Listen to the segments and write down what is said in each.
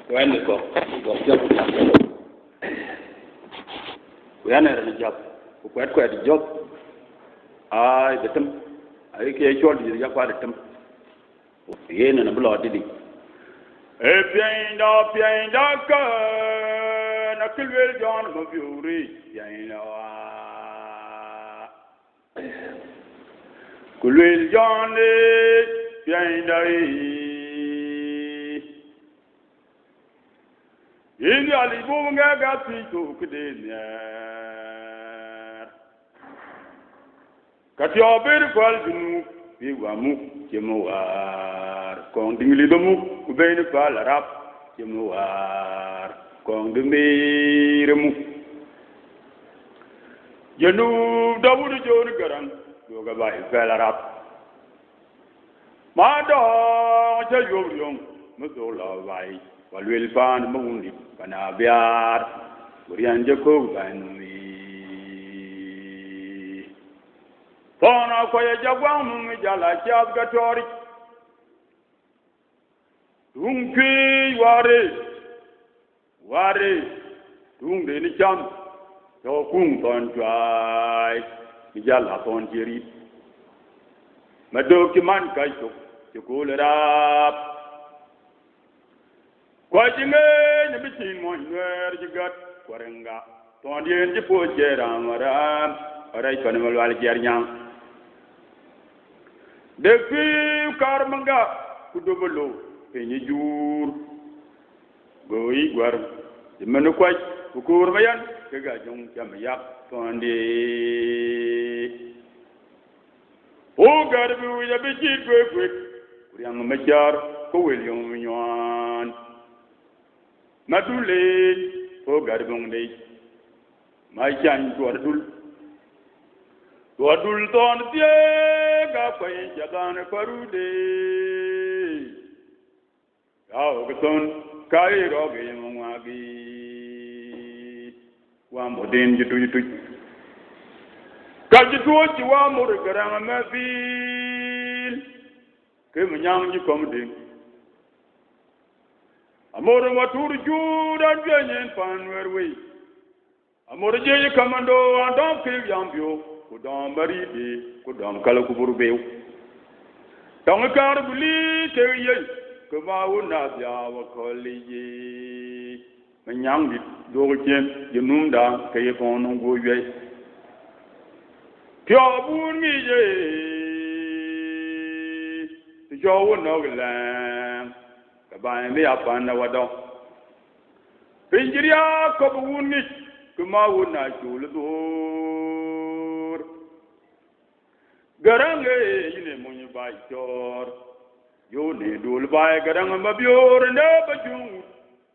When go job we are not a job. Quite a job. The term I can't show you the quite a term. Yen and a blood did it. If you ain't up, you ain't up, I could will John of you reach, you know. Could will John you ain't in the Alibunga got me to Kudenia. Cut your very well, you were moved, Jimoar, Conding the Mook, Ubane Palarap, Jimoar, Condemned. You know, double Joe Garan, Yoga by Palarap. My dog, tell you, young, Musola, why, while we'll find Moon. Panabiar, Burian Jacob, and we. Pona for a Jawam, Jala Jabgatori. Dunki, Ware, Dung de Nicham, Tokum on dry, Jala on Jerry. Madoki man Kaito, to cool it up. Quite a between one where you got Quaranga, Tondi and the poor Jeram, or I can well Jerian. The few Carmanga, Kudubalo, Penny Jur, Go Iguar, the Menuquite, Ukurmayan, Kagajum, Jamayak, Tondi. Oh, God, we will be cheap quick, young Majar, who will you? Madule, oh Garbong day. My chan to Adul. To Adul ton Diega, Jagan Parude. Augaton, Kai Rogi, Magi. One more danger to you. Kajitu, you are more Garama Mavil. Came young, you come in. Amor Matur Jud and Jenny Panwer way. Amor Jay Commando and Don Kill Yampio, Kudam Baridi, Kudam Kalakuburu. Tonga Buli, Kerry, Kamau Nadia, Collie, Manyang, Dorkin, Yanunda, Kayapon, Goye. Pure the Joe Nogaland. By me up on our dog. Pinjiria, Kabuni, Kumawuna, Juladur Garange, in a money by Jor. You need to buy Garanga Mabur and never June.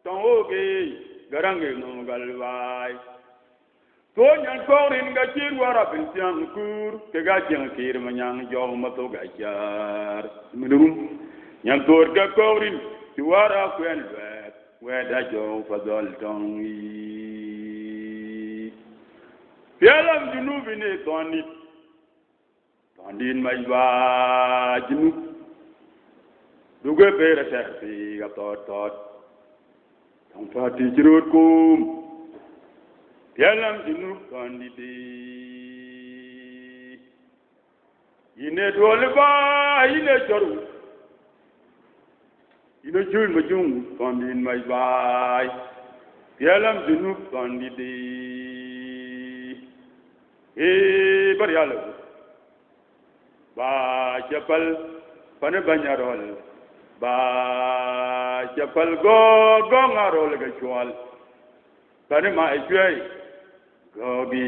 Tongue, Garange no Galvai. Tonya Corin Gachin were up in Tiankur, Kagajan Kirmanyang, Jong Matogajar. Minum, Yantorga Corin. You are up where that Joe for the tongue. Pialam Junubine on it. Tondin my vajinu. Do go bear a taxi, a thought. Don't party road come. Pialam Junub on it. In a Doliva, in a Joru. You know, June Majung, found in my by Yalam Junub on the day. Eh, Barialo Ba Chapel, Panabanyarol, Ba Chapel go, Gongarol Gachual, Panama Joy, Gobi.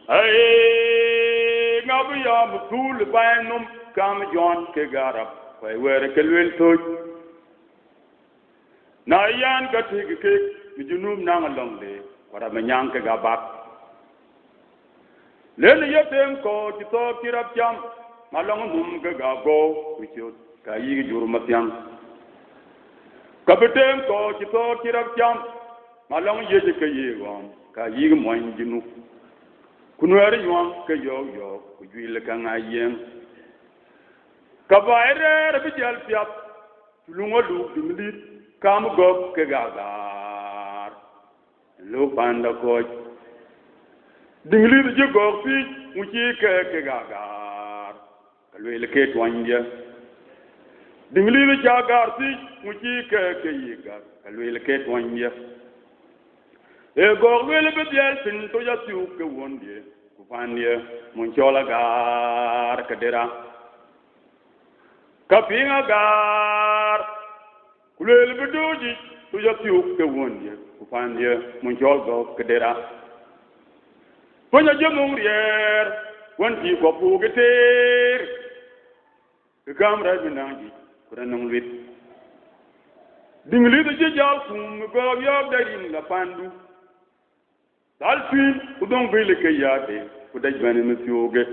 Hey, Nabiam, Tool, Banum, Kam John Kegarap, where a Kelvin told. Nayan got take a cake, with you know now along there, what a Manyanka got back. Then you think, call to talk it up, jump, Malong Gago, with you, Kayi Jurmatian. Captain, call to talk it up, jump, Malong Yedika Kayi Moin Jinu. kunwari yuang ke yo ku juil ka ngayen ka bayre bi jal piap tulungo lu dimlit kam gog ke gagar lo panda ko dingli je gog fi mu ci ke gagar ka lo le ke twanja dingli le jagar fi mu ci ke yiga ka lo le ke twanja e gog le be jal tin to ya tu ke wonde ku pande mun chola gar ka dera kapinga gar kulel bedoji to yati ke wonde ku pande mun jolgo kedera ponya jemung rier wonti ko pugeter gamra binangi kuranong wit dingli de jal kum go yob darin la pandu dalfin ku don bele ke yade ku dajbane mutiyoge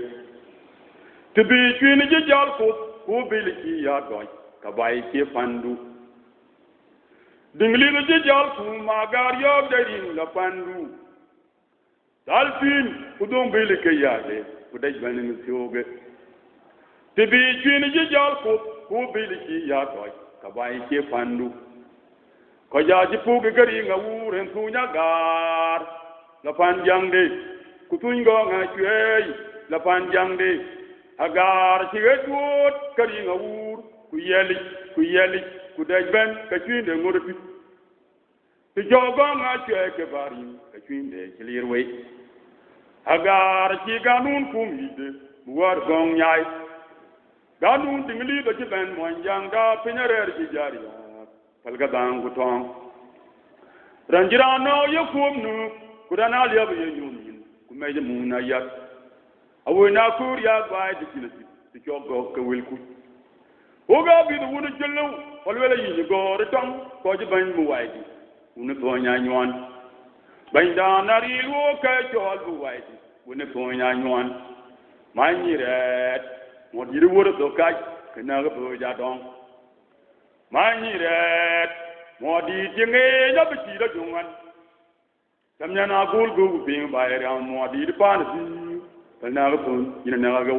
tibi kwini jal ko bele ki ya goy ka bay ke pandu dingli de jal ku magar yob darin la pandu dalfin ku don bele ke yade ku dajbane mutiyoge tibi kwini jal ko bele ki ya goy ka bay ke pandu ko jaji puge gari nga wuren tunya gar la panjangde kutungo nga chwei la panjangde agar chigedwot kari nga wur ku yeli ku dajben ka chwinde ngorpi ti jogo nga chwe ke bari ka chwinde chilirwe agar chiganun kumide buwar gong nyai ganun dingli do chiben monjanga pinyarer chijariya kalga bangu tong ranjirano yakumnu kurana liya be nyumin kumeje muna yak awena kuriya bai dikilati tijogo ke welku oga bi do wona jello walwela yi go retong ko ji ban mu waidi wona to nya nyon ban da nari wo ka jol bu waidi wona to nya nyon manyiret mo diri woro do kai kana ga bo ja dong manyiret mo di tinge ya bi ti da jungan samnya na gul gu ping ba ya mo di pan si kana ga pun ina na ga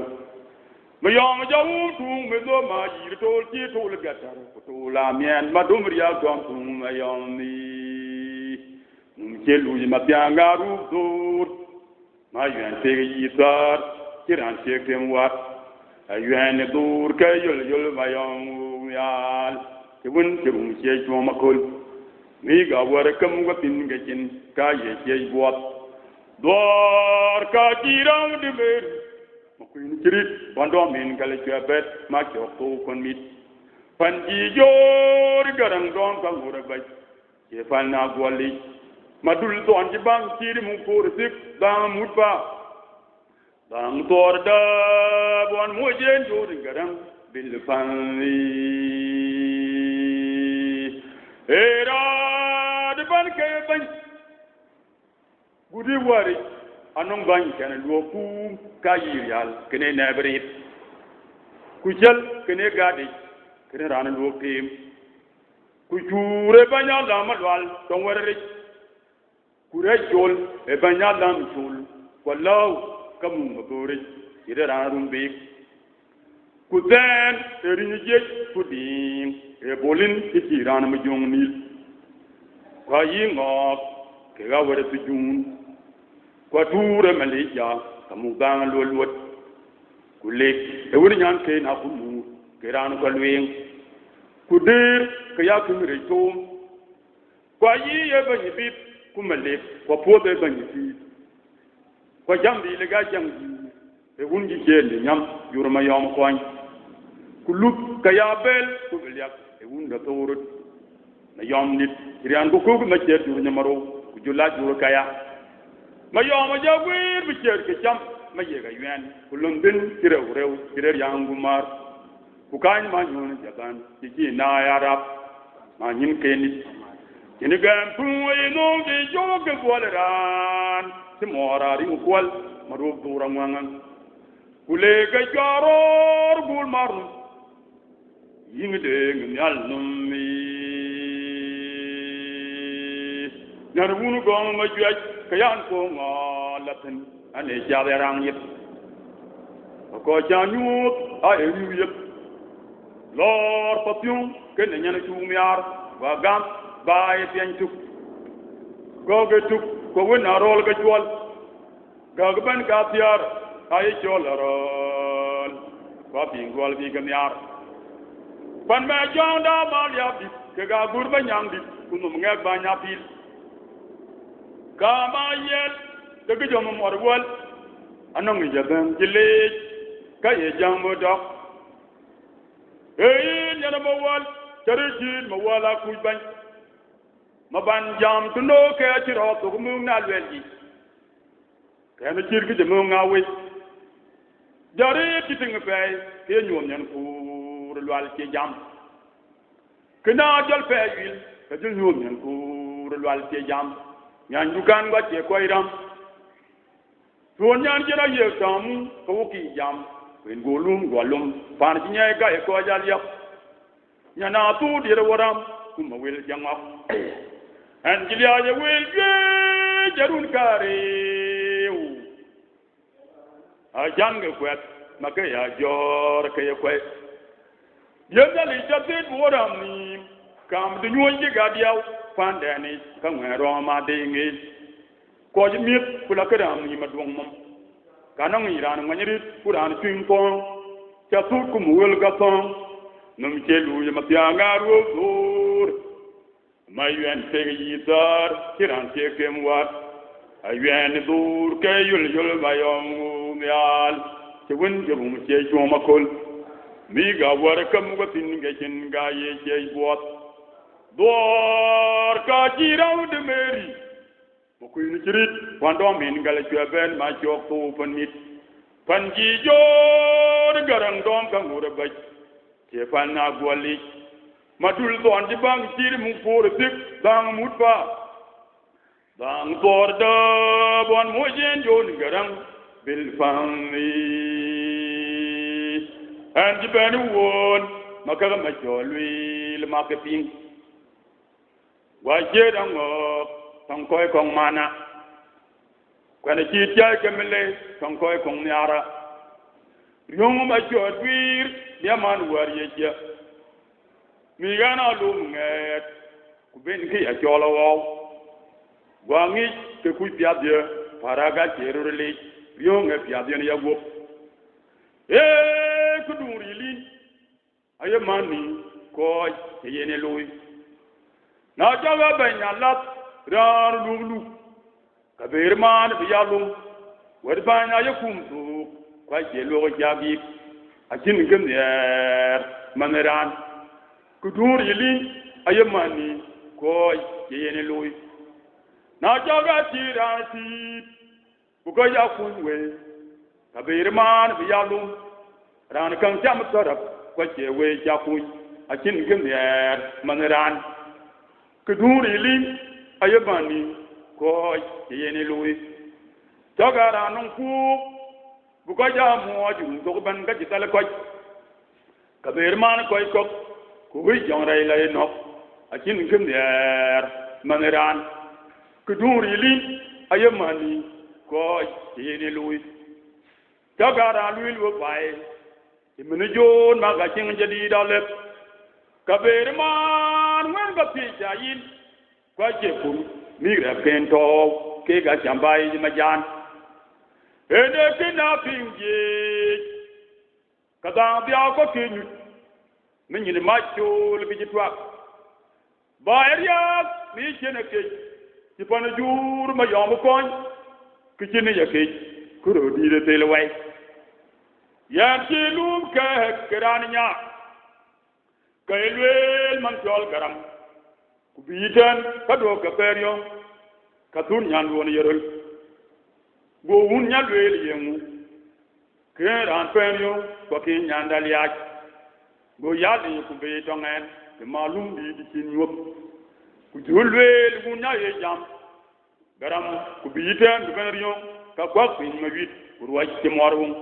me yong ja wu tu me do ma yi to ti to le ga tar ko to la mien ma dum ria gom tu me yong ni ke lu ma pya ga ru dur ma yuan te yi tar kiran te kem wat ayuan dur ke yol ma yong yal ke bun ke rum che jo ma kol mi ga war kam ga tin ga chin ka ye che buat dor ka tirang de mer ma ku ni chirit wando min ga le chebet ma cho ko kon mit pan ji jor garang don ka ngura ba ke fan na gwali madul don ji bang tiri mu ko sik da mutba dang tor da bon mo jen jor garang bil fan era de ban ke ban gudi wari anong ban kana lo ku kayirial kene nabrit ku jel kene gadi kene ran lo kim ku jure banya la malwal ton warre ku rejol e banya lam jul wallahu kamu ngore ire ran rumbe ku den erinje je ku din e bolin ikiran mu jongni kwa yingok ke ga wara tu jun kwa ture malija kamu bang lolwot ku lek e woni nyan ke na ku mu ke ran ko lwing ku dir ke ya ku re tum kwa yi e banyi bit ku malek kwa po be banyi fi kwa jambi le ga jambi e wunji jelle nyam yurma yom kwany ku lup ka ya bel ku bilyak e wunda tawrut na yom nit rian ko ko ma cer dur nyamaro ku jula dur kaya ma yom ja gwir bi cer ke cham ma ye ga yen ku lundin rew kire yang gumar ku kan ma nyon jaban ji na ya rap ma nyin ke nit ni gam pu e no ge jo ge bolran ti mora ri ku wal ma ro durang wangan ku le ga jaror gul marnu yingde nyal nummi nar wunu gong ma juaj kayan ko ngalaten ane ja de rang yip ko ja nyu a e yu yip lor papyon ke ne nyana tu miar wa gam ba e pian tu go ge tu ko wona rol ga chwal ga ban ga tiar ai chol rol wa ping gol bi ga miar pan me jong da ba ya bi ke ga gur ba nyang di kunu ngak ba nya pil ka ma yet de ge jom mo wal anong ya ben jile ka ye jang mo dok nyana mo wal tarjin mo wala ku ban ma ban jam tu no ke ti ro to mu na lwelji ke na chir ki mo ngawe jare ti ting pe ke nyom nyan ku lwal ke jam kena jol pe yil ke jul nyom nyan ku lwal ke jam nyan dukan ga che ko iram to nyan jira ye tam ko ki jam wen golum pan ti nyai ga e ko jal yak nyana tu dir waram kuma wel jama anjilia ye wel ge jarun kare a jange kwet makaya jor ke kwet yendali jatit waram ni kam du nyonje gadiaw pandani kangwe roma dingi ko jimit kula kadam ni madwong mom kanang iran nganyrit kuran pingpong cha tu kum wel gatong num chelu ye mapyanga ru mayuen tegidar kiran tekem wat ayuen dur ke yul bayong mial chewun jebum che jomakol mi ga war kam watin ga chin ga ye che bot dor ka jiraw de meri mo kuy ni cirit wando min gal ben ma jok tu panit panji jor garang dom ka ngure ba che pan na gwali madul don di bang tir mu for tik dang mutba dang bor da bon mo jen jon garang bil fami and the penny won makara ma jolwi le marketing wa jedang tong koy kong mana kana chi tia kemle tong koy kong nyara yong ma jodwir yaman war yeja mi gana lum nget ku ben ki ya jolo wo wangi ke ku pia de paraga cherurele yong e pia de ya go kudurili aye mani ko yene loy na jaga benyalat rar lulu kabirman biyalum wadbanya yakum tu kwa jelo jagi akin gemner maneran kudurili aye mani ko yene loy na jaga tirati bugo yakunwe kabirman biyalum ran kan jam sarap kwa chewe jakuy akin gemner maneran kudurili ayebani ko yene lui tagara non ku bugo jamu ajum to ban ga jital ko kabirman ko ku wi jongray lay no akin gemner maneran kudurili ayemani ko yene lui tagara lui wo bai imene jon maga cing jadi dalep kabirman wen ga pijayin kwa jepum migra pento ke ga jambai majan ede kina pinje kada bia ko kinu minyi macho le bijitwa baeria mi chene ke tipana jur ma yom kon kichine yake kuro dire telewai yanti lum ke keranya kailwel man jol garam kubitan kado kaperyo katun nyan won yerol go un nyalwel yemu keran penyo ko ki nyandal yaaj go yadi kubitan en ke malum di kinyop ku julwel un nyaye jam garam kubitan benriyo ka kwa pin mawit urwaj te morwum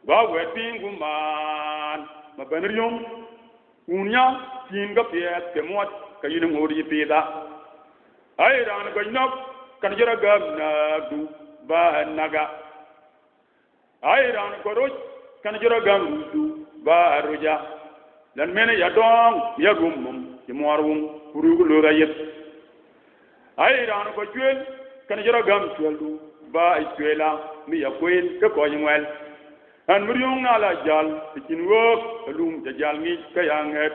ba wetingu man ma benriyo unya tinga piet ke mot ka yin ngori pida ai ran ga nok kan jara gam na du ba naga ai ran ko roj kan jiro gam du ba roja lan mena ya dong ya gum ci morum puru lo rayet ai ran ko juel kan jiro gam juelu ba ai juela mi ya koin ko nyuel an muriung na la jal tin wo lum ja jal mi ka yanget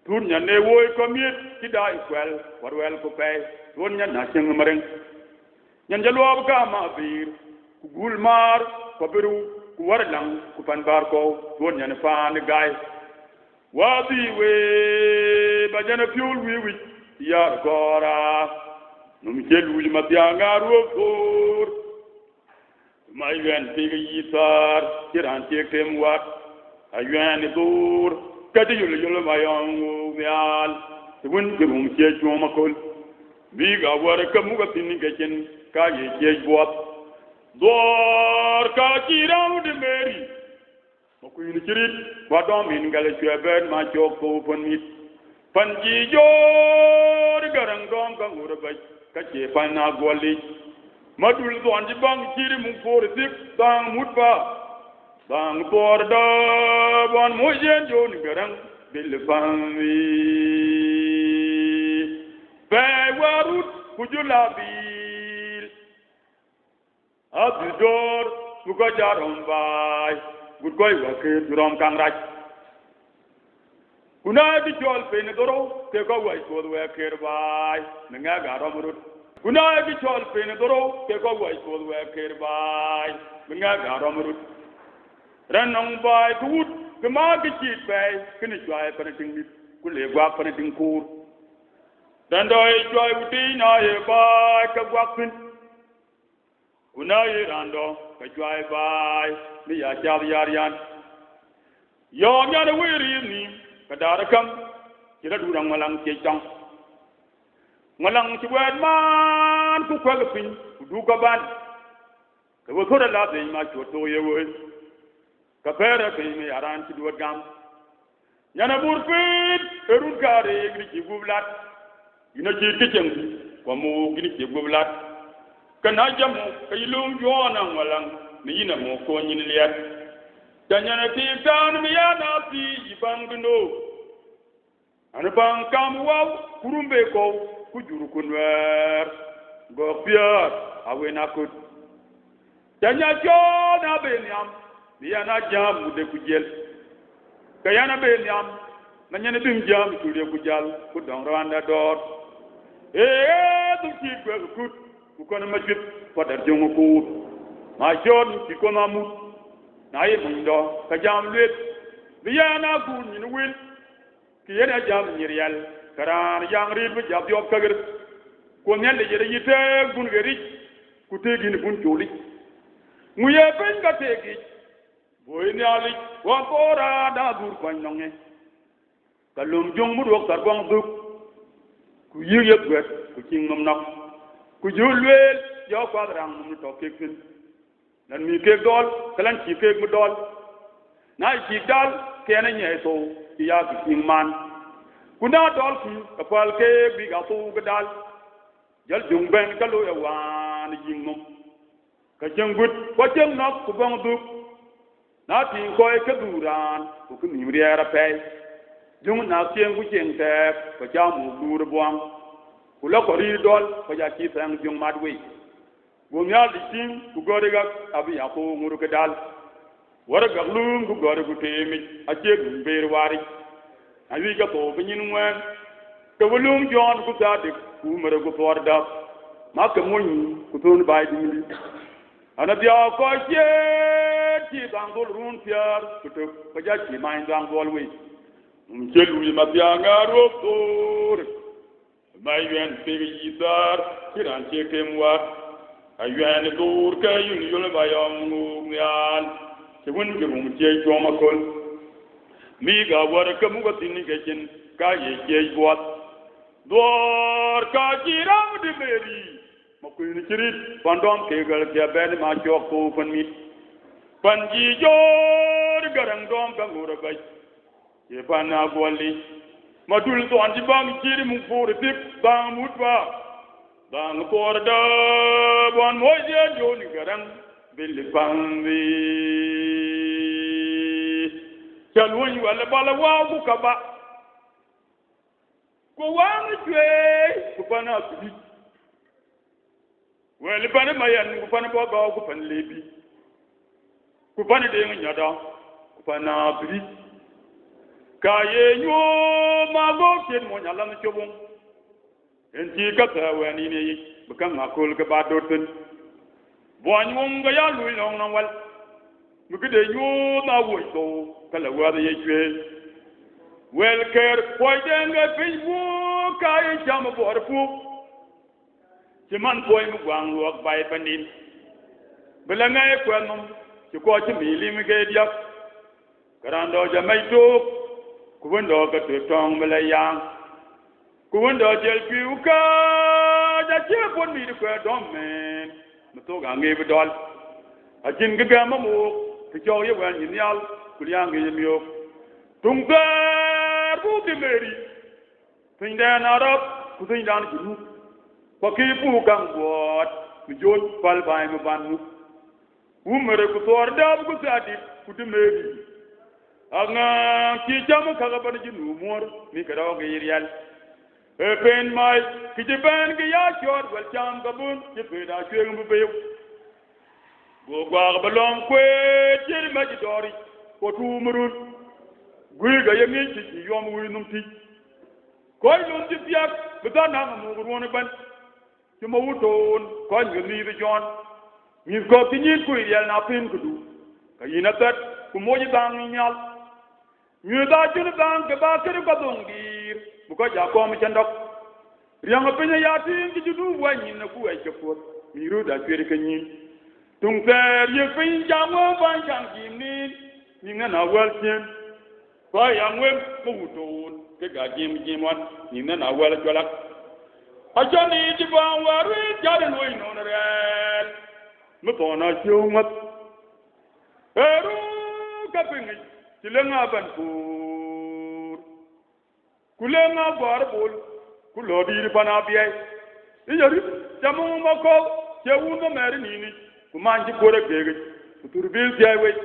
tun nya ne woy ko mi ki dai kwel warwel ko pe won nya na cheng mareng nyan jalo ka ma bir ku gul mar ko beru ku war lang ku pan bar ko won nya ne fa ne gai wa bi we ba jana piul wi ya gora num jelu ma bianga ro for mai wen ti yitar kiran ti kem wat aywan dur kadi yul ma yong mial tun gum che choma kol bi ga war ka mu ga tin ga ken ka ye che bot dor ka kirau de meri mo ku ni kirit wa dom min ga le cheben ma chok ko pon mit pan ji jor garang dom ka ngur ba ka che pan na goli madul don ji bang kiri mu for sip bang mutba bang por da bon mo jen jon garang bil fami be warut kujula bil abdor muga jarom bay gud koy wa ke durom kang raj kuna di jol pe ne doro ke ko wa ko wa ke bay nga ga romrut kuna bi chol pe ne doro ke ko wa ko wa ke bay nga ga romrut ranong bay gut ke ma ke chit bay ke ni jwa pa ting ni ku le gwa pa ting kur dan doi jwa uti na ye bay ka gwa pin kuna ye rando ka jwa bay mi ya ja yar yan yo nya de wi ri ni ka dar kam ki da durang malang ke chang malang ci wet man ku kwel pin du ko ban ke wo ko la de ma ci to ye wo ka pere pe mi aran ci du gam nyana bur fit erun kare gri ci gublat ina ci kiceng ko mo gri ci gublat kana jamu kay lum jona malang ni ina mo ko nyin liat tanyana ti tan mi yana ti ibangno an bang kam waw kurumbe ko kujuru kunwer go pier awena kut tanya jona benyam biana jam de kujel kayana benyam nanyane bim jam tude kujal ku dong rwanda dor du ci go kut ku kono majib fadar jongo ko ma jon ci kono mu na yi mundo ka jam let biana ku ni wil ki yana jam nyirial karan yang rid bu jab yob kagar ko nyal le jere yite gun gari ku tegi ni bun joli mu ye ben ga tegi boy ni ali wa pora da dur ko nonge kalum jong mu do tar bong duk ku yiyep wet ku cingam nak ku julwel yo ko rang mu to kekin nan mi ke dol kalan ci ke mu dol na ci dal kena nye to ya bi man kuna dol ki kapal ke bi ga tu gadal jal jung ben kalo ya wan yingum ka jengut ko jeng nok ku bang duk na ti ko e kaduran ku ku mi riera pe jung na tien ku jeng te ko ja mu dur buang ku la ko ri dol ko ja ki sang jung madwe go nyal di tin ku gore ga abi ya ko nguru gadal wara ga lum ku gore ku temi a je ber wari awi ga to binyin wen to bulum jon ku ta de ku mara ku torda ma ka mun ku ton bai di ana dia ko je ti bangol run piar ku to ko ja ti mai bangol we jelu ma bia ngaro tor mai wen pe yitar kiran che kemwa aywan tor ka yun yul ba yong ngal ke won ke mu che joma kol mi ga war ka mu ga tin ke chen ka ye ke bot dor ka jiram de meri mo ku ni chirit pandom ke gal ke ben ma chok ko pan mi pan ji jor garang dom ka ngur ba ke pan na goli ma dul to an ji bang jiri mu for tip bang mutba bang por da bon mo je jo ni garang bil pambi chalwon wala bala wa ku kaba ko wang jwe ku pana bi wala pana mayan ku pana bo ga ku pan lebi ku pana de nyada ku pana bi ka ye nyo ma go ken mo nyala na chobon en ti ka ta wa ni ne bukan akol ka ba dorten bo nyum ga ya lu long na wal mu ke de nyo na wo to kala wa de ye wel ker ko de nga facebook ka ye jam bo fu ci man boy mu gwang lu ak bay panin bela ngay ko nom ci ko ci mi li mi ge dia karando jamay to ku wendo ka to tong bela yang ku wendo jel piu ka ja ci bon mi ko dom men mu to ga ngi bi dol a jin ga ga ma mu ci jow ye wan yin yal ku yang ye mi yo tung ga bu di meri tin da na rap ku tin dan ku ko ki pu kang bot mi jot pal bay mu ban mu umere ku tor da ku sadi ku di meri anga ki jam ka ga ban ji nu mor mi ka daw ga yirial e pen mai ki je ban ga ya chor wal jam ga bun je be da chwe mu be go gwa ga balon kwe je ma ji dori ko tu murun gui ga yemi ci yom wi num ti koy non ci biak be da na mu ru ban ci ma wuton ko ñu ni bi jon mi ko ki ñi ku yel na pin ku du ka yina tat ku mo ji bang ñal ñu da ci bang ke ba ke ko dong dir bu ko ja ko mi ci ndok riang pe ya tin ci du wa ñi na ku ay ci fo mi ru da ci ke ñi tung ter ye pe ja mo ban jang ki ni nga na wal chen ko ya ngwe mu wuton ke ga jim wan ni na wal jolak ajani di ban waru jare no ino rel mu to na chiumat eru ka pingi tilenga ban pur kulenga bar bol kulodi pana biai iyari jamu mako chewu no meri nini kumanji kore gege turbil jaiwe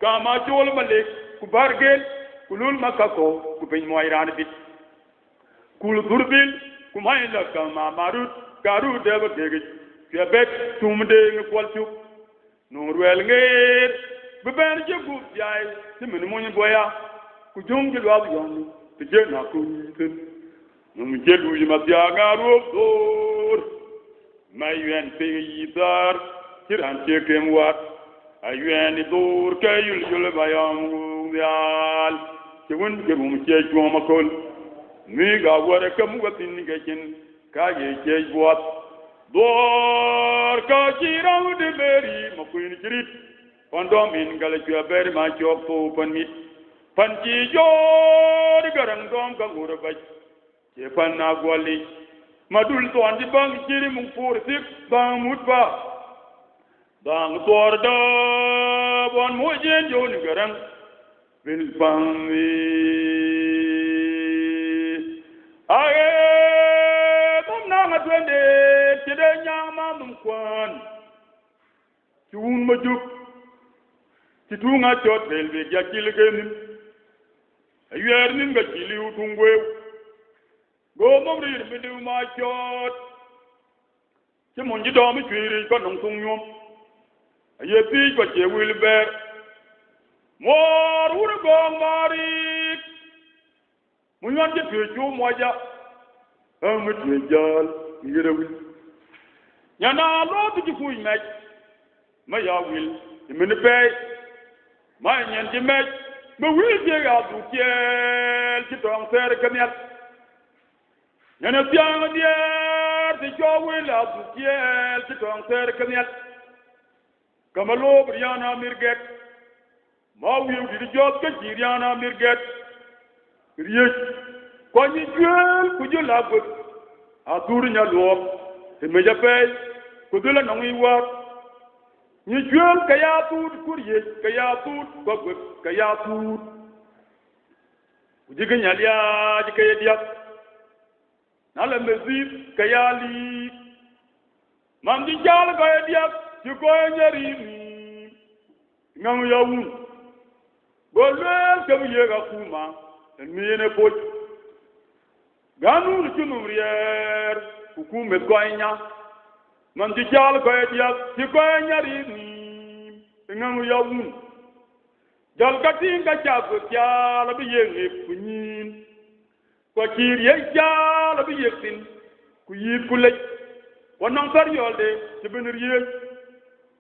kama chol malik kubargel kulul makako kupin moiran bit kul turbil kumai la kama marut karu deba gege kebet tumde ngwalchu norwel ngir beben je gu jai timin mun boya ku jongil wa yoni tije na ku tin num jelu yima ya garu dor mayen pe yidar kiran che kem wat ayen dor kayul jul bayam yal chewun ke mum che joma kol mi ga wara kam watin ga kin ka ye ke buat dor ka jiraw de beri ma kuin jirit pondom in gala ju beri ma jok po pan mit pan ji jor garang dom ka ngura ba ke pan na gwali madul to andi bang jiri mung pur sik bang mutba bang dor da bon mo je jon garang bil pammi aye tom na ngatwende tide nyama mum kwan tuun majuk titunga chot belbe ya kilgenim ayer nim ga kili utungwe go momrir bidu ma chot chimonji do mi chwiri ko nong tungnyom aye pi ko che wilber mor ur go mari munyan je tu moja amit jal yirewi nyana lo ti fuy mek ma ya wil min pe ma nyen ti mek ma wil je ga du kiel ti tong ser kamel nyana tiang dier ti jo wil a du kiel ti tong ser kamel kamalo briana mirget ma wil di jot ke jiriana mirget riek ko ni jël ku jël la bëgg a tour nya lo te me jappé ku dula no ngi wa ni jël ka ya tut courrier ka ya tut ko bëgg ka ya tut ku jigé nya ya ji kay dia na la mesif ka ya li man di jal ko dia ci ko ñari ni ngam yawun golel ke biye ga kuma en miyene ko ganu ci numrier ku me goynya man di jal ko dia ci ko ñari ni ngam yawun jal gati nga jago jala bi yenge kunyin ko kir ye jala bi yektin ku yit ku lej wonon far yolde ci benir ye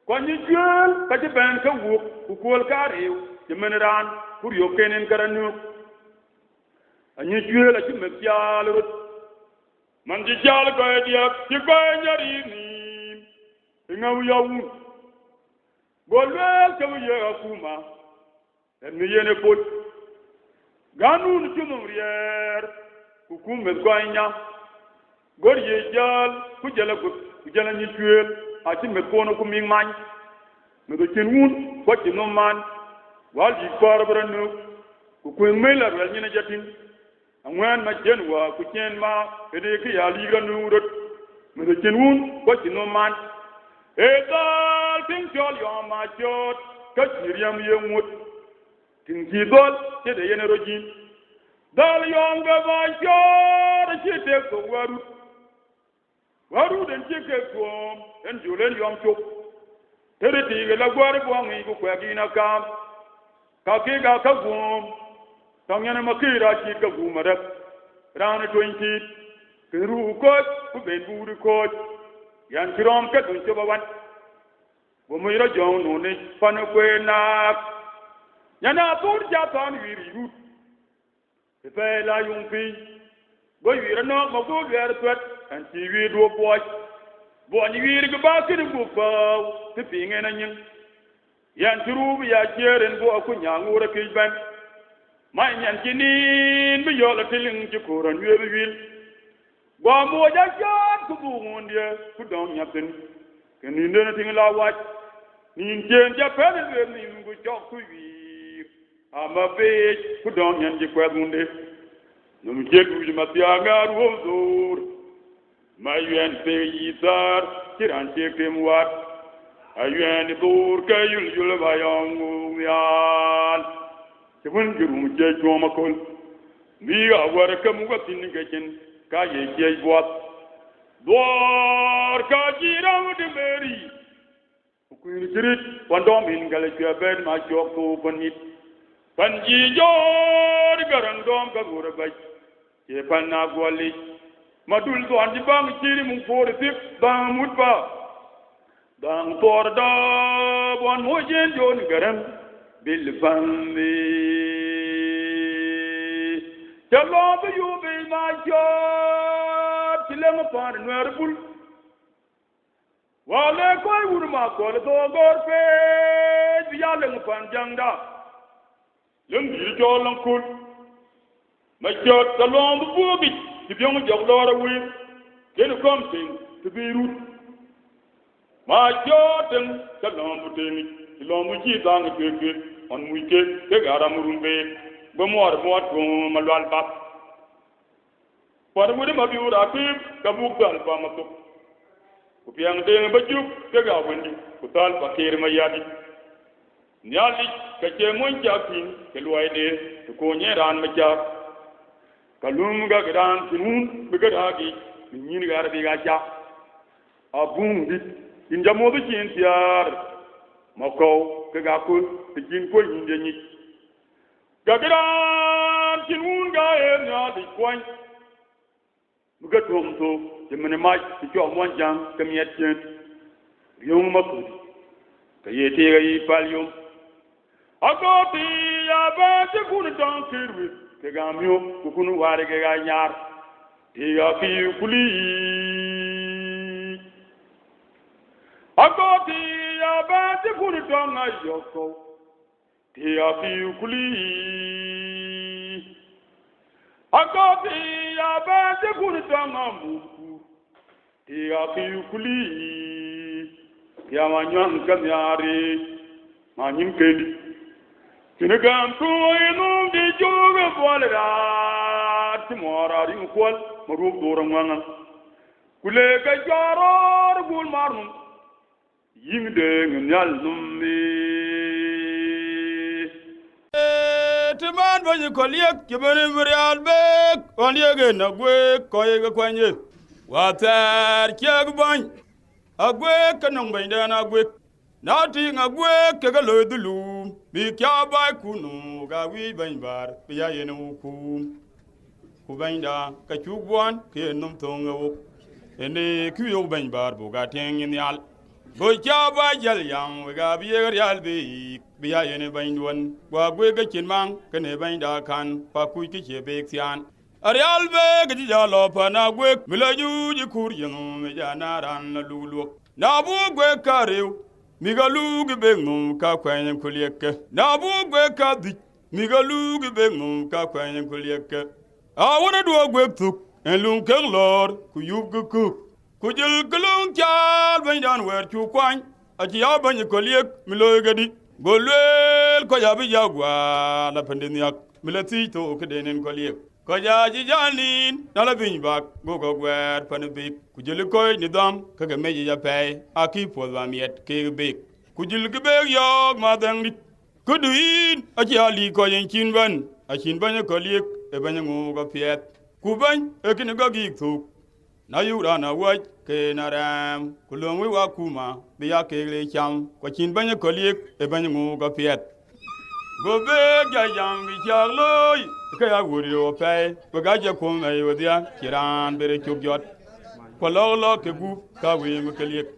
ko ni jël ka ci ben ka wu ku kol ka rew ci menran pour yo kenen karanu ani jël ci me jala rut man di jala ko dia ci ko ñari ni ngaw yawu golwel ka ye akuma en yene pot ganu ci numrier ku kumbe goynya gor ye jal ku jala ni tuel a ci me kono ku mi mañ me do ken wun ko ci no man wal di par branu ku me la wel ni jatin angwan ma jen wa ku ken ma ede ki ya li ganu rot me do ken wun ko ci no man e dal tin jol yo ma jot ka jiriam ye mut tin ci dol ci de yene rojin dal yonga ba jor ci te ko waru den ci ke ko en julen yom chuk tere ti ga la gwar bo ngi ku kwa gi na ka ke ga ka gum tong yana makira ci ka gum rek ran 20 ke ru ko ku ben buru ko yan kirom ka dun ci ba wan bo mo ira jon no ne pan ko na yana tur jatan wiri rut fe la yung pi go wira no ma go ger twet an ti wi do bo ni wiri ga ba ki bu pa ti pi ngena nyin yan turu ya jeren bo ku nyangura ki ban mai nyan kinin bi yo la tiling ci kuran wi wil bo mo ja jot ku bu ndia ku don nyaten kenin dena ting la waj nin jen ja pe ni ngu jok ku wi ama be ku don nyan ji kwa munde num jegu ma tianga ruhur mayen pe yitar kiran te kemwat ayen dur kayul yul bayong yal tebun jurum je joma kol mi awar kam watin gajen ka ye je bot dor ka jiraw de meri ku ni jirit wandom in gale ben ma jok ko bonit panji jor garang dom ka gura bay ke panna goli madul do andi bang ciri mung for tip bang mutba bang tor da bon mojen jon garang bil bandi talo be yu be ma jor tilem par nuerbul wale koy wurma ko do gor pe yale ngpan jangda lem di jolon kul ma jot talon bu bogi ti biong jog lora wi ken kom tin ti birut ma joten talon bu temi talon bu ji dang ke on mu ke gara murumbe bo mor ko ma lwal bab por mu de ma biura ti ka bu dal ba ma to ku piang de ba juk ke ga wendi ku tal ba kir ma yadi nyali ka che mon jakin ke luide to ko nyeran ma ja kalum ga gran tinun be ga gi nyin ga bi ga ja abun dit in jamo do chin tiar ma ko ke ga ko tin ko yin de ni ga gran tinun ga e nya di kwan mu ga tom to de mene ma ti jo mon jang ke miet chen yong ma ko ka ye te ga yi pal yong akoti ya ba te kun don kirwi ke gamyo ku kun ware ke ga nyar te ya fi kuli akoti ya ba te kun don ayoko te ya fi kuli akoti ya ba te kun don amuku te ya fi kuli ya manyan kamyari manin kedi Tinagam tu inum di joga bolera timora ring kwal marub dorang wangan kule ka jaror gul marnum ying de nyal nummi Timan bany kolyek kibani murial bek olyege na gwe koyega kwanye water kyag bany agwe kanong bainda na gwe Nati ngagwe kega lodulu bi kya bay kunu ga wi banbar biya yenu ku bainda ka chugwan ke num tongo ene kuyo banbar buga tengin yal go kya bay jal yang ga biya yal bi biya yene baindwan wa gwe ga kinmang kene bainda kan pa ku ki che bek sian Arial be ga jalo pa na gwe milaju ji kur yenu me janaran na lulu na bu gwe karew Migalugi bengum ka kwanye kulieke. Na bugwe ka dik. Migalugi bengum ka kwanye kulieke. I wanna do a gweb tuk. En lung keng lord. Ku yub gukuk. Ku jil kulung chal. Ben dan wer chu kwany. Achi ya banye kuliek. Milo gadi. Golwel ko yabi jagwa. La pendeniak. Milati to kedenen kuliek. Ko jaji janin. Nala binbak. Gogo gwer panabik. Kujil koy nidam kaga meji ya pay aki polwa miet ke bek kujil ke bek yok madang dit kuduin aji ali ko yen chinban a chinban ko liek e ban ngo ga piet kuban e kin ga gi tu na yura na wa ke naram kulong wi wa kuma bi ya ke le cham ko chinban ko liek e ban ngo ga piet go be ga yang bi charloy ke ya wuri o pay ko ga je ko mai wadia kiran bere chugyot Kwalolo ke gu ka we mekeliek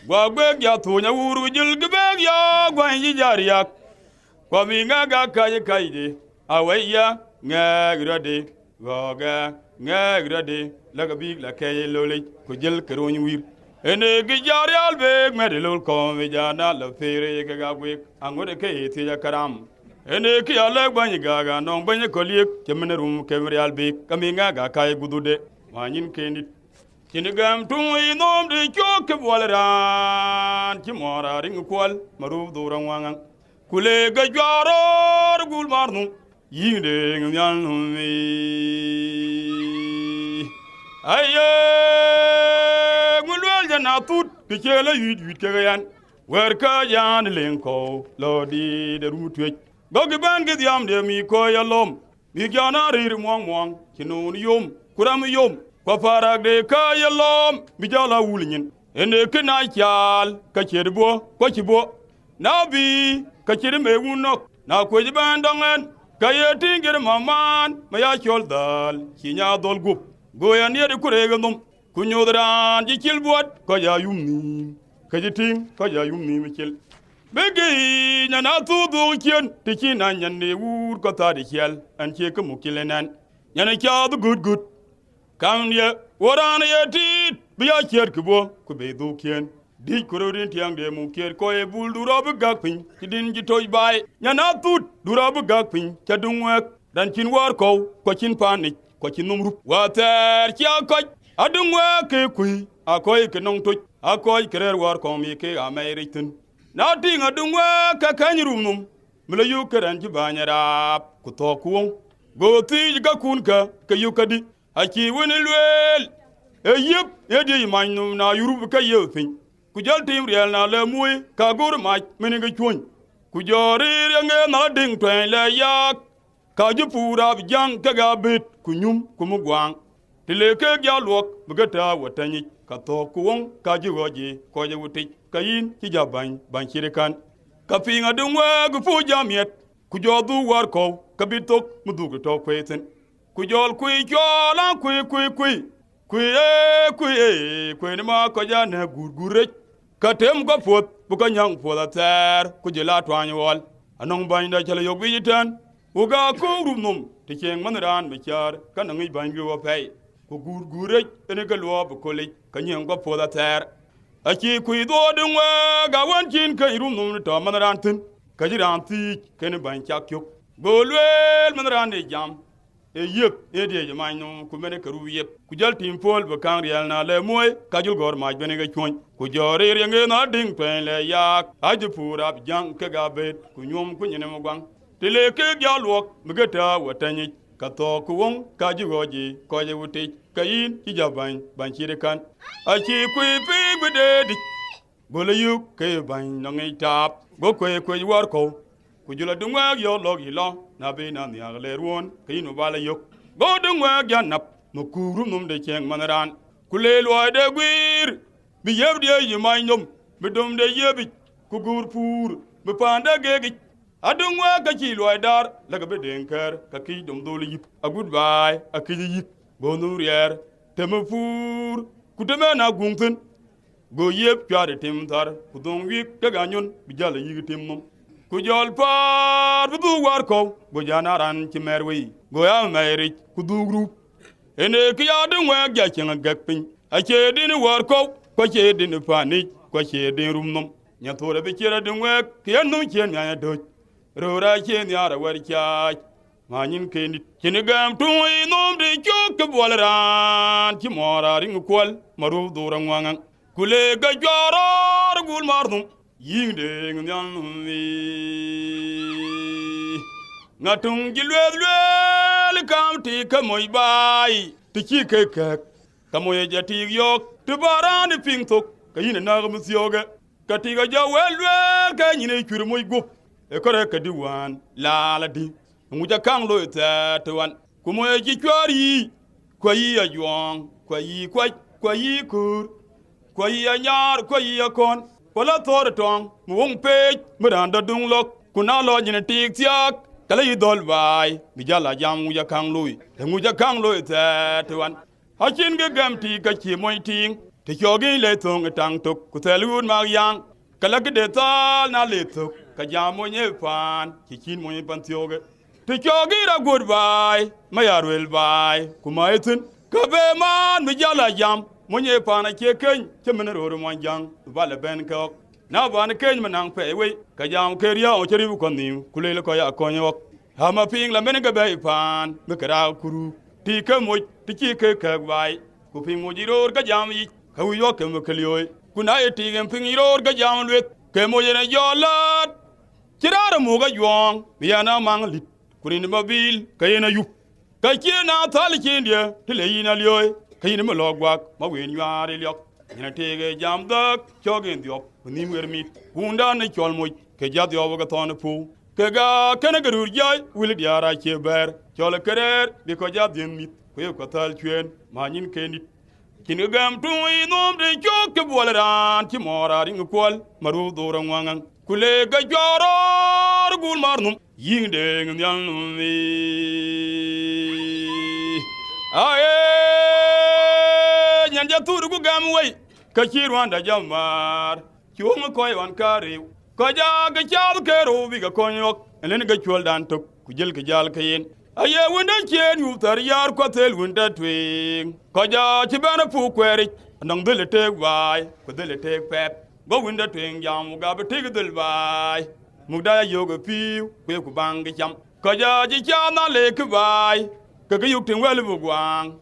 gwa gbe ya to nya wuru jil gbe ya gwa yi jariak kwa mi nga ga kai kaide awaya nga grade goga nga grade la ga bi la kay lole ko jil kero ni wir ene gi jarial be me lol ko me jana la fere ga gwe angode ke ti ya karam ene ki ala gwa ni ga non banye koliek temenerum kemrial be kami nga ga kai gudude manin kenit Kinigam tui nom de choke walran kimora ring kwal maruf durang wangang kule gajaro gul marnu yinde ngyan mi aye ngulwel jana tut kechela yid kegan werka yan lenko lodi de rumutwe gogi ban gidyam de mi ko yalom mi jana rir mwang kinun yom kuram yom Paparag de kayalom bijala wulnyin ene kina kyal ka kirbo ko kibo nabi ka kirme wunok na ko jibandongen kayeti ngir maman maya kyol dal kinya dol gup goyan yede kuregandum kunyodran ji kilbot ko ya yumni kajitin ko ya yumni mikil begi nyana tudu kien tikina nyande wur ko ta de kyal an ke ko mukilenan nyana kyadu good Kam ye warana ye tit biya kier kubo ku be do kien di kurodin tiang de mu kier ko e bul duro bu gakpin kidin ji toy bay nyana tut duro bu gakpin kadunwek dan kin war ko kin panik ko kin numru water kya ko adunwek ke kui akoy ke nong tut akoy kerer war ko mi ke ameritin na ting adunwek ka kanyrum num mla yu keran ji banyara ku to ku go ti ga kun ka yukadi Aki wini lwel yip yedi manum na yurub ka yefin kujal tim riel na le mui ka gur mach meni chun kujori renge na ding twen le yak ka jupura bijang ka ga bit kunyum kumugwang tile ke gyalwok bugata watani ka to kuwon ka jigoji ko je wuti kayin ki jaban ban shirikan ka pinga dungwe gu fu jamiet kujodu war ko ka bitok mudugu to kweten Kujol kui jola kui ni ma ko ja ne gurgure katem go fot bu ko nyang fo la ter kujela twany wol anong banda chala yok bijitan uga ko rumnum te cheng manran me char kan ngi bangi wo pay ko gurgure ene ga lo bu ko le kan nyang go fo la ter aki kui do dungwa ga wan kin ka rumnum to manran tin kajiran ti ken ban chak yok golwel manran de jam yep ede je manum ku mene karu yep ku jal tim pol be kan riel na le moy kajul gor maj bene ga chon ku jore renge na ding pen le yak aje pura jang ke ga bet ku nyum ku nyene mo gwang tele ke jalwok mgeta watani ka to ku won kaji goji ko je wuti kayin ki ban chi de kan a chi kui pi gde di bole yu ke ban no ngai tap go kwe war ko ku jula dungwa yo log yi lo na be na ni agle ruon kayin no bala yok go dungwa ya nap mo kuru num de cheng manaran ku le lo de gwir bi yeb de yi mai num bi dum de yebi ku gur pur bi panda gegi adungwa ka chi lo dar la ga be denker ka ki dum do yip a goodbye a ki yip go no rier temu pur ku de na gungten go yeb pyare tim tar ku dong wi ka ganyon bi jala yi tim mum ku jol par bu war ko go jana ran ci merwi go ya meri ku du group ene ki ya dungwa ga chen gak pin a che din war ko che din pani ko che din rum num nya tore be kira dungwa ki ya num chen nya do rora chen ya ra war kya manin ke ni chen gam tu nom de chok ke bolran ci mora ring kwal maru do ran wangan kule ga joro gul marnum yingde ngyan mi ngatung gilwel kam ti kamoy bay ti ki ke kamoy jati yok ti barani ping tok kayina na gam siyoga kati ga jawel ka nyine kuru moy gop e kore ka diwan la di nguja kang lo ta wan kumoy ji kwari ko yi ajong ko yi kur ko yi nyar ko yi kon wala tor tong mu wong pe mudan da dung lok kuna lo nyine tik tiak kala yi dol bay bi jala jam nguja kang loy e nguja kang loy ta wan hakin ge gam ti ka chi moy ting te jogi le tong tang tok ku telun mag yang kala ge de tal na le tok ka jam mo nye fan ki kin mo pan tioge te jogi ra goodbye ma yarwel bay ku maitin ka be man bi jala jam mo nye fan ke ken ke men ro mo jang bala ben ko na ban ken manang pe we ka jam ke ria o cheri ko ni ku le ko ya ko nyok ha ma ping la men ga be fan me kra kuru ti ke mo ti ki ke bay ku ping mo jiro ka jam yi ka wi yo ke mo kelioy ku na e ti gen ping jiro ka jam lwet ke mo yene jolat kirara mo ga yong ya na mang lit ku ni ma bil ka yena yu ka ki na tal ki ndia ti le yina lyoy ka yina mo logwak ma we nyare lyok ina tege jam dak chogen diop ni mer mit hunda ne chol mo ke jad yo ga ton pu ke ga kana ga rur jay wil diara ke ber chol kerer bi ko jad din mit ko ko tal chuen ma nyin ke nit kin gam tu nom de chok ke bolran ti mora ring kwal maru do ran wangan kule ga joro gul marnum yinde ngyan mi aye nyanja turu gu gam way ka ci Rwanda jamar ci wong koy wan kare ko ja ga chal kero bi ga konyok elen ga chol dan tok ku jel ga jal kayen aye wonda chen yu tar yar ko tel wonda twing ko ja ci bana pu kweri nang dele te bay ko dele te pep go wonda twing jam ga be te dele bay mu da yo ga piu ku bang ga jam ko ja ci cham na le ku bay ka yuk tin wel bu gwang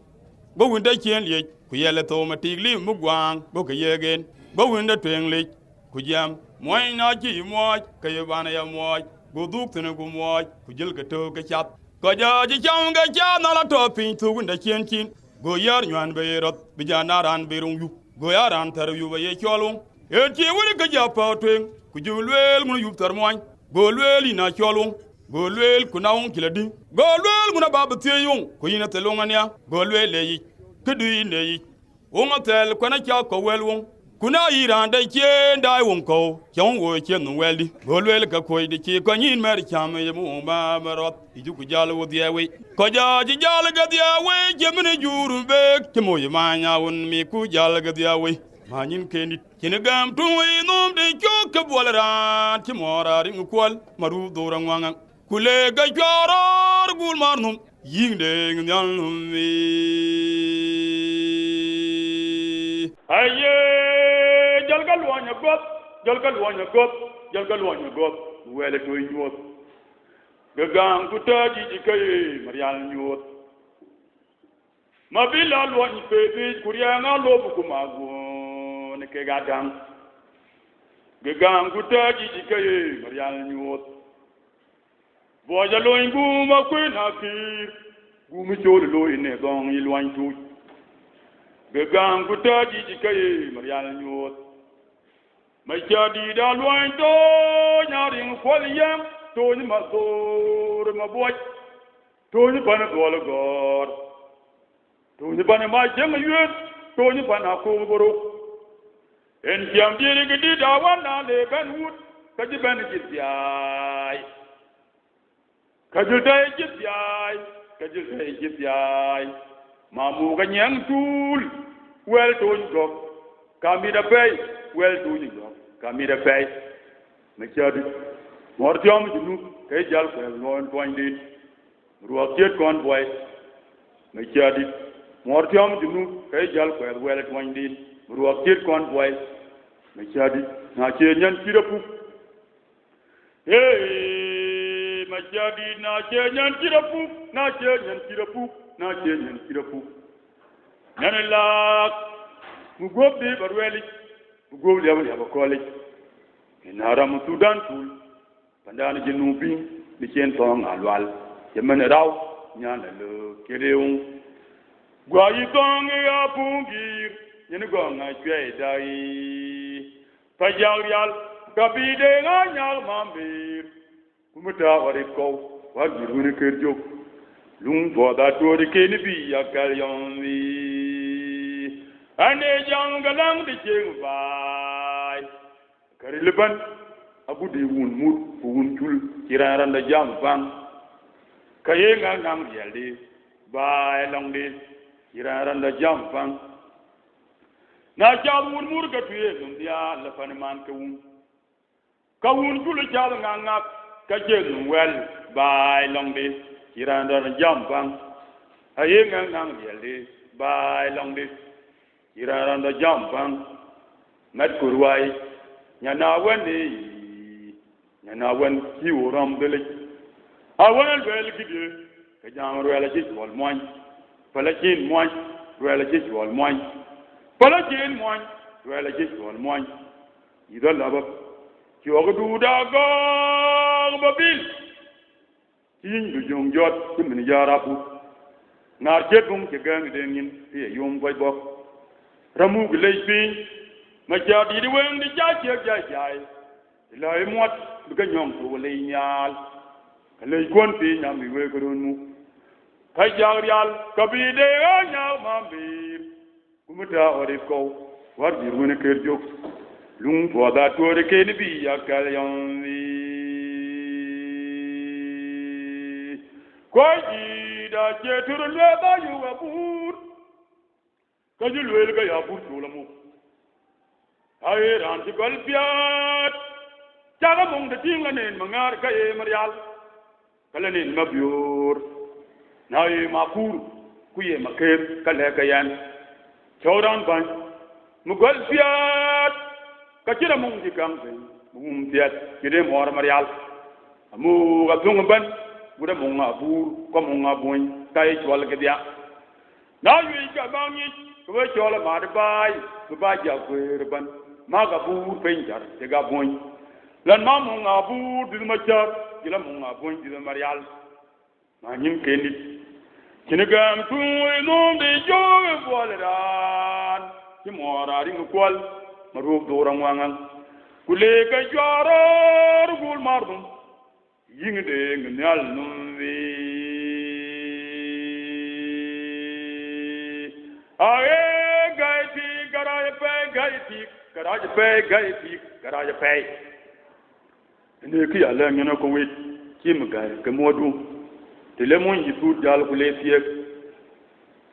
go wonda chen le ku yele to ma tigli mu gwang go ka yegen go wonda twing le ku jam moy na ci mo ka ye bana ya mo go duk tin ku mo ku jel ka to ka chat ko ja ji cham ga cha na la to pin tu wonda chen kin go yar nyan be rot bi ja na ran be rung yu go ya ran tar yu be ye cholung e ti woni ka ja pa twing ku ju lwel mu yu tar moy go lwel ina cholung go lwel ku na un kiladi go lwel mu na ba te yung ku ina te longania go lwel le yi kedu ne yi won tel ko na cha ko wel won kuna iran da ke dai won ko kyon wo ke no weldi go lwel ka ko di ke ko nyin mer cham ye mu ba marot iju ku jalo wo dia we ko ja ji jal ga dia we je mene juru be ke mo ye ma nya won mi ku jal ga dia we ma nyin ke nit kin gam tu we nom de ko ke bolran ti mora ring kwal maru do ran wanga kule ga joro gul marnum yingde ngyan mi aye jalgal wanya got wele to nyot gagang kutaji jikay marial nyot mabila lwan pepe kuriya ngalo buku mago ne ke gadam gagang kutaji jikay marial nyot boja lo ingu makwena kir gumi cholo lo ine gong ilwan tu Begang kuta di kai marial nyot. Mai jadi da luan to nyaring kwaliam to ni mazor maboy. To ni bana gol gor. To ni bana ma jeng yut to ni bana ko boro. En jam dire gidi da wana le ben wut kaji ben gidiyai. Kajul tay gidiyai. Kajul tay gidiyai. Mamu ganyang tul well to go kami da pay well to go kami da pay me chadi mortiom junu kay jal ko non point dit ruatiet kon boy me chadi mortiom junu kay jal ko well point dit ruatiet kon boy me chadi na che nyan tirapu hey me chadi na che nyan tirapu na che nyan tirapu na jenyen kirapu nanela mugob de barweli mugob de abali abakole inara mutudan tul pandana jenubi ni chen tong alwal yemen raw nyana le kereung gwayi tong ya pungir yen go nga chwe dai pajarial kabide nga nyal mambir kumuta wari ko wa girune kerjo lung boda tori keni bi yakal yonwi ane jangalang di jeng bai kari leban abu de wun mut wun tul kiraran da jam bang kaye ngang yaldi bai long di kiraran da jam bang na jam wun mur ga tuye num dia la fan man ka wun tul jam ngang ka jeng wel bai long di kiranda jam bang aye ngang yelde bai long de kiranda jam bang mat kurwai nyana wan ki woram dele awan wel gide ka jam wel ci wal moy palakin moy wel ci wal moy palakin moy wel ci wal moy idal abab ki wagdu da go babil tin du jong jot ti min yarapu nar jetum ke gang de ngin ti yum boy bok ramu gley bi ma jadi di wen di jaj ilay mot du ga nyong to lay nyal lay kon ti nyam mi we ko don mu kay jar yal kabide nyal mambir kumuta ore ko war dir wona ker jok lung boda tore ke ni bi yakal yon Kwaji da jetur le ba yu abur kajul wel ga abur tulamu ay ran ti golpiat jaga mong de tinga nen mangar ka e marial kala nen mabiur na e mapur ku ye maker kala ka yan chawran ban mu golpiat ka jira mong di kam mum tiat kide mor marial amu ga tung ban buda monga bur ko monga boy tay chwal ke dia na yu ka bangi ko chwal ma de bay ko ba ja ko ban ma ga bur penjar te ga boy lan ma monga bur di ma char dila monga boy di marial ma nyim ke nit kinegam tu no de jo boleran ki mora ri ko ma ru do ran wangan kule ka jaro gul mardum ying de ngal numbi ae gaiti garaj pe ne ki ala ngena ko wet kim ga ke modu te le mon yitu dal ko le tie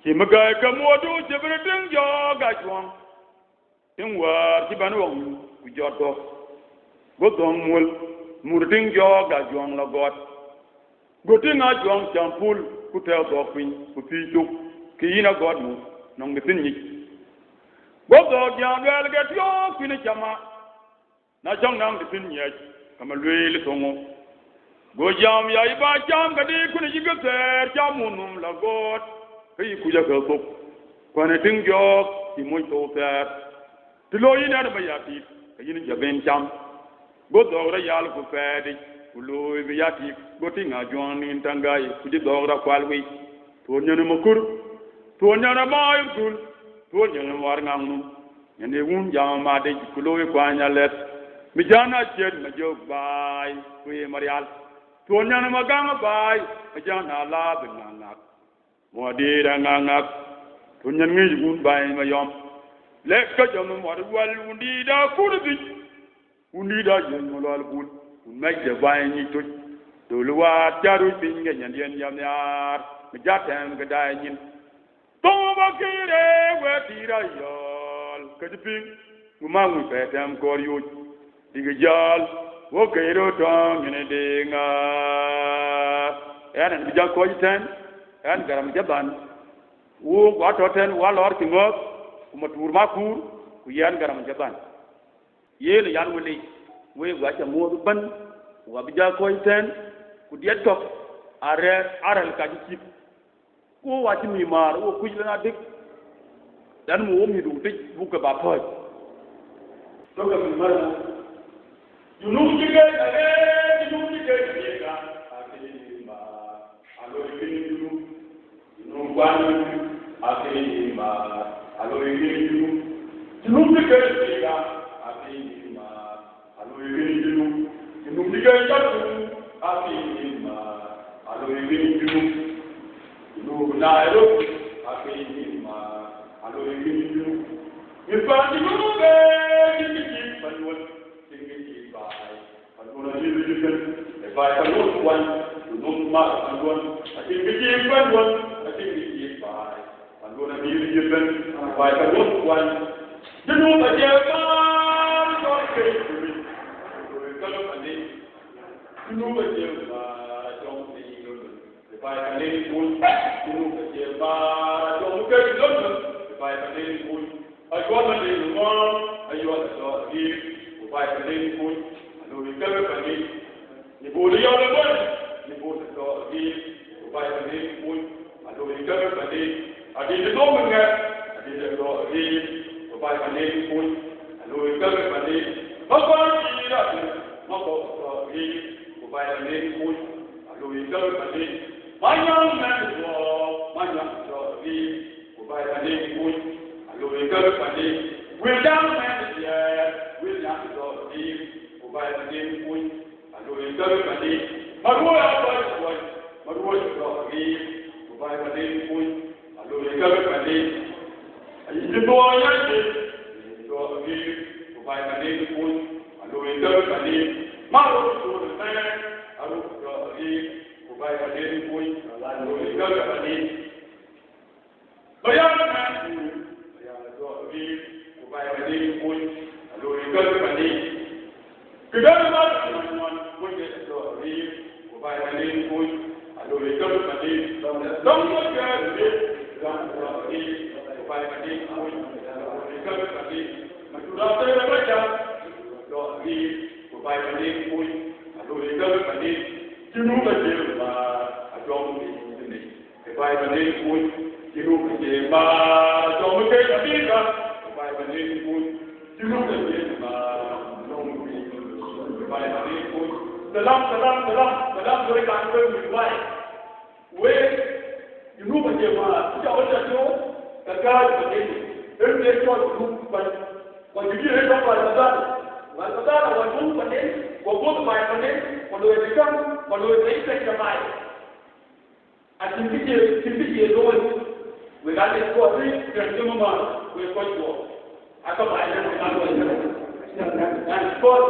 kim ga ke modu jebre ding jo ga jwang tin war ti ban wong ku jodo go don mul murding jo ga jwang la got go tin a jwang champul ku te do pin ku pi tuk ki ina god mu nong tin ni go do ja gal ga tyo pin chama na jong nang tin ni kama lwele tongo go jam ya iba jam ga di ku ni ga ter jamunum la got kai ku ja ga tok ko ne ting jo ti mo to ter ti lo ina da bayati kai ni jaben jam go do ra yal ku pedi ku lo bi yati go ti nga jon ni tangai ku di do ra kwalwi to nyana makur to nyana mai dul to nyen war ngam ne wun jam ma de kulo e kwa nya let mi jana chet ma jog bai we marial to nyen ma gang bai ma jana la bin ngak mo de da ngak to nyen ngi gun bai ma yom le ka jom mo wal undi da kurbi undi da yen mo lal bul un ma je bai ni to do luwa jaru bin ngen yen yam yar mi jatem ga dai nyin to ba kire we tira yol ka dipin uma mu petem kor yu digajal wo kairo tong ne dinga enen bija ko jiten en garam jaban wo wato ten wa lor kingo kuma tur ma kur ku yan garam jaban yele yan woni we wa ta mo ban wa bija ko jiten ku diet tok are aral ka ji ko wa ti mi mar wo ku jina dik dan mo mi du dik bu ka ba toy to ka mi mar junub jige ade junub jige jega ate ma alo ikini junub gwanu ate ma alo ikini junub jige jega ate ma alo ikini junub jige jatu ate ma alo ikini junub na ero ate ma alo ikini junub mi pa junub be jigi panwon if I can lose one, you don't matter one. I think we give one, I think we give five. I'm going to be given. If I can lose one, you know that you're not going to be. You know that you're don't see London. If I can live one, you know that you're don't get London. If I can live one, I got to live one, I got to live. If I can live one, I know we can live. Ni boleh yang lepas, ni boleh tak di, upaya ni pun, ada orang tadi, ada di dalam mengat, ada di dalam di, upaya ni pun, ada orang tadi, apa tidak, apa di, upaya ni pun, ada orang tadi, banyak di, upaya ni pun, ada orang tadi, william di, upaya ni pun. Aduh, tadi, malu apa buat, malu lagi, buat tadi pun, aduh tadi, ini doa lagi, buat tadi pun, aduh tadi, malu sudah, aduh lagi, buat tadi pun, aduh tadi, bayangkan, lagi, buat tadi pun, aduh tadi. Kedua macam punya story, upaya ni pun, aduh itu tadi, semua jadi, story, upaya ni pun, aduh itu tadi, macam saya baca, story, upaya ni pun, aduh itu tadi, jenuh berjeba, aduh ini, upaya ni pun, jenuh berjeba, aduh mungkin tidak, upaya ni pun, jenuh berjeba. Dalam mereka berbuat, you know bagaimana kita orang itu terkait dengan mereka berbuat, kalau dia hendak berbuat, orang pun pandai, orang pandai, kalau mereka, kalau mereka cepat, asyik doang, mereka itu kerja memang, mereka itu, atau banyak orang dan sport.